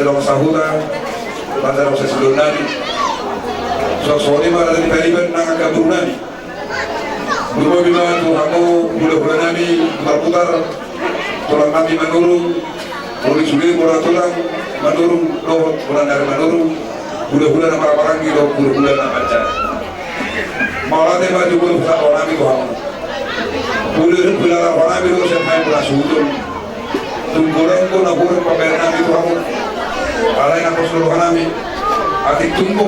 dong sahuta pada dong sesulunani sore mana dari kaliban nang kabunani Buma bima tu kamu bulan nami berputar tulang mati menurun boleh sulit bola tulang menurun loh bulan dari menurun bulan apa gitu bulan apa malah dia maju bulan orang itu kamu bulan orang itu sampai bulan sudut tungguran pun aku pakai nami itu kamu alain aku seluruh nami atik tunggu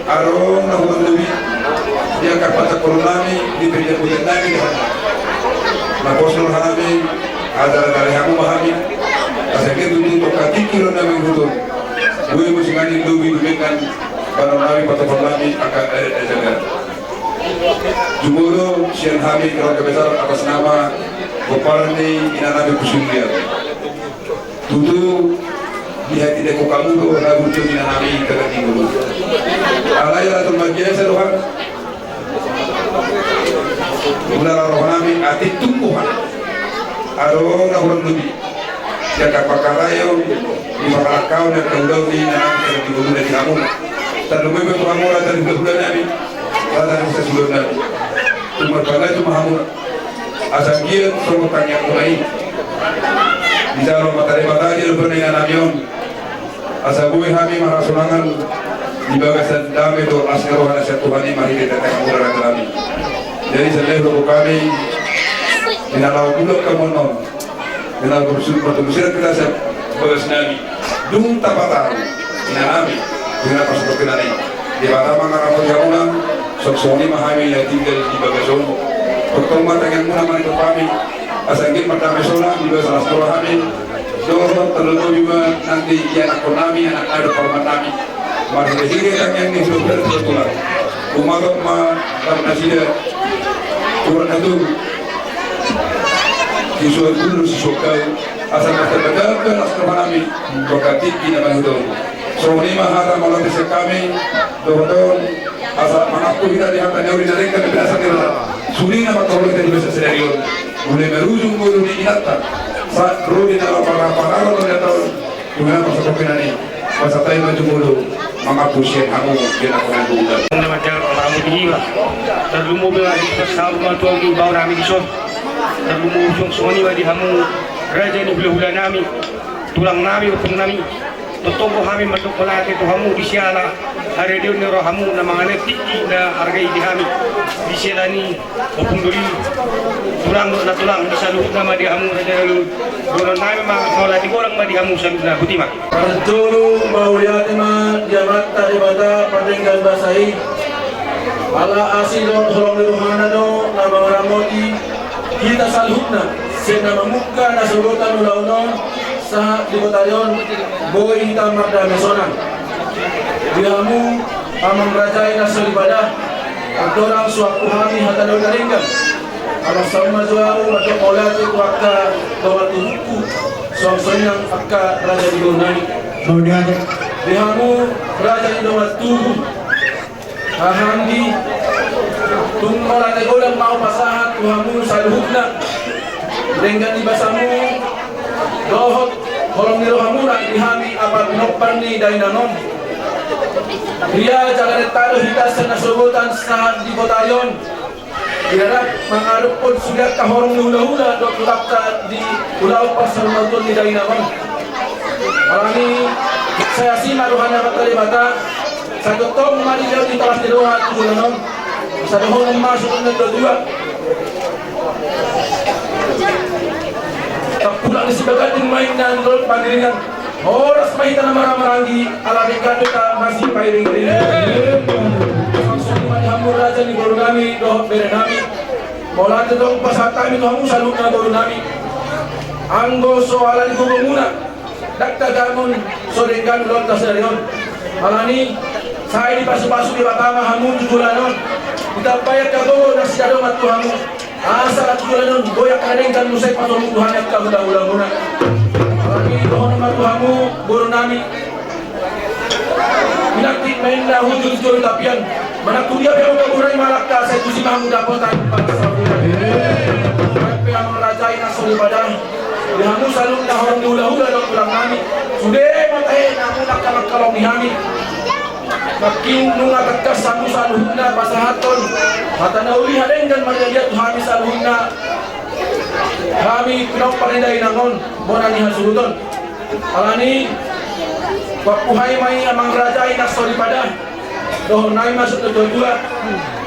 arong nak lebih dia akan baca Qur'ani di meja kuliah nami nah posul hanami ada dari aku memahami asalnya tuntut kaki kilo nami betul gue mesti ngani lebih dengan para nami patah nami akan jaga jumuro sian hami keluarga besar atas nama Goparni ina nami kusulia tutu lihat tidak kau kamu tuh ragu tuh ina nami terkati dulu alai ratul majlis seruhan bulan rohani atik tumbuhan arong orang lebih jaga pakarayo di makalakau dan kaulau di nanti di bulan dari kamu dan lebih betul kamu dari bulan nabi dari sesuatu nabi cuma pada itu mahamu asal dia semua tanya mulai bisa rumah tadi matanya lebih dengan nabion asal gue kami marah sunangan di bawah sedang itu asal rohani Tuhan ini mari kita tengok bulan kami jadi selalu kami dinalau dulu kamu non dinalau bersih kita sebagai nabi dung tapataru dinami dengan pasal kenani di mana mengarang jamunan soksoni mahami yang tinggal di bagason pertemuan dengan muna itu kami asangin pertama sola di bawah salah sekolah kami doa terlalu juga nanti anak konami anak ada format kami masih disini yang ini sudah tertular umat dan nasihat kurang itu disuruh dulu sesukau asal kita betul asal kami berkati kita bantu soalnya mahara malam bisa kami doa asal mengaku kita di hati nyuri dari kami biasa kita sulit apa kalau kita bisa serius boleh merujung boleh diingatkan saat rudi dalam para atau gimana pasal ini masa tahu maju mulu mengapusin kamu kita akan buka macam kamu dihiwa dan lu mobil lagi pasal mantu di bawah nami di son dan lu mau soni wadi kamu raja ni bulan nami tulang nami utang nami totong kami masuk kelas itu kamu di siala hari dia ni roh kamu nama ane tinggi na harga ini kami di siala ni opung duri tulang bisa lu nama di kamu raja lu bulan nami mah kalau di orang mah di kamu sambil putih mah Rantulu mauliatima jabat taribata pandinggal basai ala asilo tolong diruhana do nama ramoti kita salhutna sena mamuka na surutan ulauno sa di batalion boy hitam marda mesonan dihamu amang rajai na solibadah orang suaku hami hatano daringkan ala sama zuau atau kolati wakka dawatu huku songsonyang akka raja di gunani dihamu raja di dawatu ahandi tungkol at golang mau pasahat tuhamu saluhutna dengan ibasamu dohot kolong nirohamu na dihami apat nokpan ni dainanon dia jangan talo hitas na subutan sa di batalion diharap mengarap pun sudah kahorong hula-hula dok tulak di pulau pasal nonton di dainanon alami saya si maruhana batali bata sa gotong marilaw di talas niroha tulanon sa dohong masuk ng dua tak pulang di sebagian main dan lol pandiringan oras mahita na maramarangi alami kado ka masih pairing rin langsung hamur raja ni guru nami doh bere nami mola tetong pasata mi hamu salut na guru nami anggo soalan guru muna dakta gamun sorengan lol tasarion alani saya di pasu-pasu di batama hamu jujulanon kita bayar kago na siya dong at hamu asal at jujulanon boyak kadeng dan musay patulong Tuhan at kagulang-ulang muna alani doon naman hamu guru nami minaktik main na hujul-jul tapian managtulia pero kaguray malakta sa ito si mamu dapotan para sa bulan kaya ang rajay na sulibadan di hamu salong na horong hula-hula ng ulang nami sude matahe ni kami. Makin nung atakas samu saluhna pasahaton. Matanauli hadeng dan marjaliat kami saluhna. Kami pinong parinday nangon bona ni hasuruton. Alani wapuhay may amang raja ay naksori pada. Doon na masuk ke dua.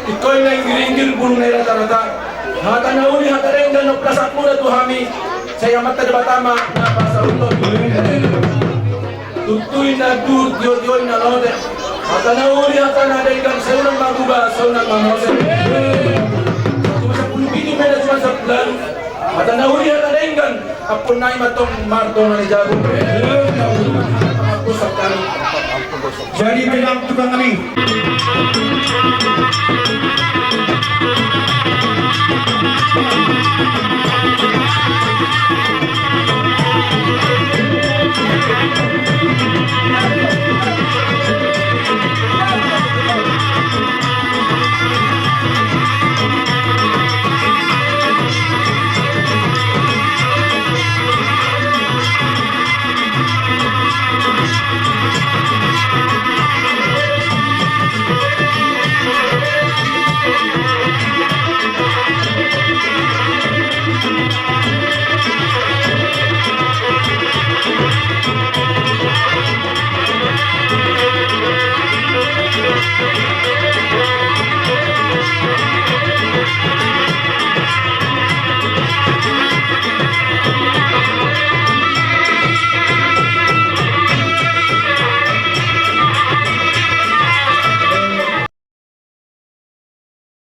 Ikoy na giringgil bulong na rata-rata. Hatanauli hatareng dan noplasak muna to kami. Saya mata debatama na pasaruton. Tutuy na dur diyo na lode. Hatanauli hatanadenggan seunang maguba seunang mamose. Cuma 10 biji meda cuma sebulan. Hatanauli hatanadenggan apun naik matong martong na jago. Jadi bilang tukang kami.